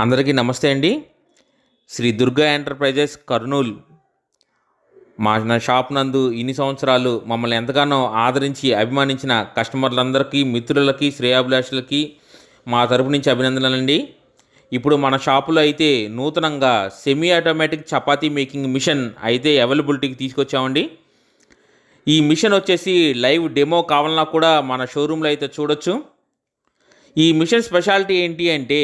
అందరికీ నమస్తే అండి. శ్రీ దుర్గా ఎంటర్ప్రైజెస్ కర్నూలు నా షాప్ నందు ఇన్ని సంవత్సరాలు మమ్మల్ని ఎంతగానో ఆదరించి అభిమానించిన కస్టమర్లందరికీ, మిత్రులకి, శ్రేయాభిలాషులకి మా తరపు నుంచి అభినందనలండి. ఇప్పుడు మన షాపులో అయితే నూతనంగా semi automatic chapati making machine అయితే అవైలబిలిటీకి తీసుకొచ్చామండి. ఈ మిషన్ వచ్చేసి లైవ్ డెమో కావాలన్నా కూడా మన షోరూంలో అయితే చూడొచ్చు. ఈ మిషన్ స్పెషాలిటీ ఏంటి అంటే,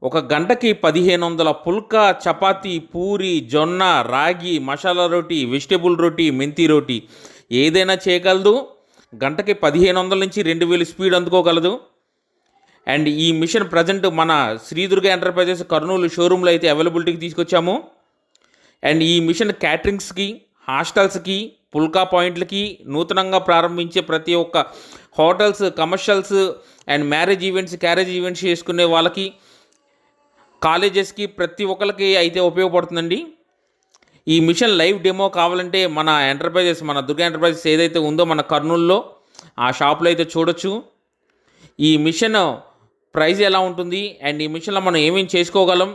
ఒక గంటకి 1500 పుల్కా, చపాతీ, పూరి, జొన్న, రాగి, మసాలా రోటీ, వెజిటేబుల్ రోటీ, మెంతి రోటీ ఏదైనా చేయగలదు. గంటకి 1500 నుంచి 2000 స్పీడ్ అందుకోగలదు. అండ్ ఈ మిషన్ ప్రజెంట్ మన శ్రీ దుర్గా ఎంటర్ప్రైజెస్ కర్నూలు షోరూంలో అయితే అవైలబిలిటీకి తీసుకొచ్చాము. అండ్ ఈ మిషన్ క్యాటరింగ్స్కి, హాస్టల్స్కి, పుల్కా పాయింట్లకి, నూతనంగా ప్రారంభించే ప్రతి ఒక్క hotels, commercials and marriage events, carriage events చేసుకునే వాళ్ళకి, కాలేజెస్కి, ప్రతి ఒక్కరికి అయితే ఉపయోగపడుతుందండి. ఈ మిషన్ లైవ్ డెమో కావాలంటే మన దుర్గా ఎంటర్ప్రైజెస్ ఏదైతే ఉందో మన కర్నూలులో ఆ షాప్లో అయితే చూడొచ్చు. ఈ మిషన్ ప్రైస్ ఎలా ఉంటుంది అండ్ ఈ మిషన్లో మనం ఏమేమి చేసుకోగలం,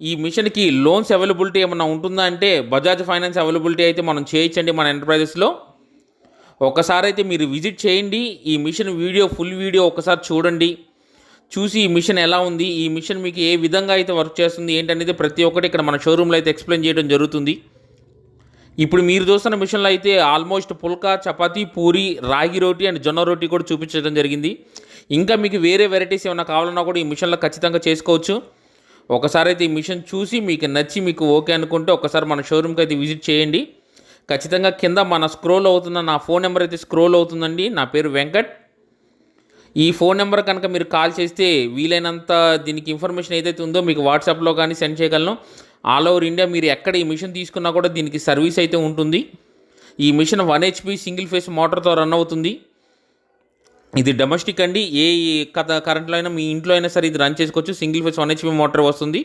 ఈ మిషన్కి లోన్స్ అవైలబిలిటీ ఏమన్నా ఉంటుందా అంటే బజాజ్ ఫైనాన్స్ అవైలబిలిటీ అయితే మనం చేయొచ్చండి మన ఎంటర్ప్రైజెస్లో. ఒకసారి అయితే మీరు విజిట్ చేయండి. ఈ మిషన్ ఫుల్ వీడియో ఒకసారి చూడండి. చూసి ఈ మిషన్ ఎలా ఉంది, ఈ మిషన్ మీకు ఏ విధంగా అయితే వర్క్ చేస్తుంది ఏంటనేది ప్రతి ఒక్కటి ఇక్కడ మన షోరూంలో అయితే ఎక్స్ప్లెయిన్ చేయడం జరుగుతుంది. ఇప్పుడు మీరు చూస్తున్న మిషన్లో అయితే ఆల్మోస్ట్ పుల్కా, చపాతీ, పూరి, రాగి రోటీ అండ్ జొన్న రోటీ కూడా చూపించడం జరిగింది. ఇంకా మీకు వేరే వెరైటీస్ ఏమైనా కావాలన్నా కూడా ఈ మిషన్లో ఖచ్చితంగా చేసుకోవచ్చు. ఒకసారి అయితే ఈ మిషన్ చూసి మీకు నచ్చి మీకు ఓకే అనుకుంటే ఒకసారి మన షోరూమ్కి అయితే విజిట్ చేయండి. ఖచ్చితంగా కింద మన స్క్రోల్ అవుతున్న నా ఫోన్ నెంబర్ అయితే స్క్రోల్ అవుతుందండి. నా పేరు వెంకట్. ఈ ఫోన్ నెంబర్ కనుక మీరు కాల్ చేస్తే వీలైనంత దీనికి ఇన్ఫర్మేషన్ ఏదైతే ఉందో మీకు వాట్సాప్లో కానీ సెండ్ చేయగలను. ఆల్ ఓవర్ ఇండియా మీరు ఎక్కడ ఈ మిషన్ తీసుకున్నా కూడా దీనికి సర్వీస్ అయితే ఉంటుంది. ఈ మిషన్ 1 HP సింగిల్ ఫేస్ మోటార్తో రన్ అవుతుంది. ఇది డొమెస్టిక్ అండి. ఏ కరెంట్లో అయినా మీ ఇంట్లో అయినా సరే ఇది రన్ చేసుకోవచ్చు. సింగిల్ ఫేస్ 1 HP మోటార్ వస్తుంది.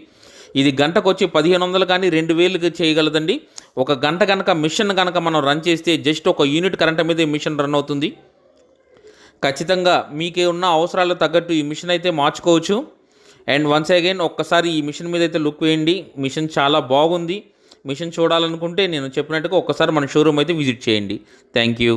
ఇది గంటకు వచ్చి 1500 కానీ 2000 చేయగలదండి. ఒక గంట కనుక మిషన్ కనుక మనం రన్ చేస్తే జస్ట్ ఒక యూనిట్ కరెంట్ మీద ఈ మిషన్ రన్ అవుతుంది. ఖచ్చితంగా మీకే ఉన్న అవసరాలకు తగ్గట్టు ఈ మిషన్ అయితే మార్చుకోవచ్చు. అండ్ వన్స్ అగైన్ ఒక్కసారి ఈ మిషన్ మీద అయితే లుక్ వేయండి. మిషన్ చాలా బాగుంది. మిషన్ చూడాలనుకుంటే నేను చెప్పినట్టుగా ఒక్కసారి మన షోరూమ్ అయితే విజిట్ చేయండి. Thank you.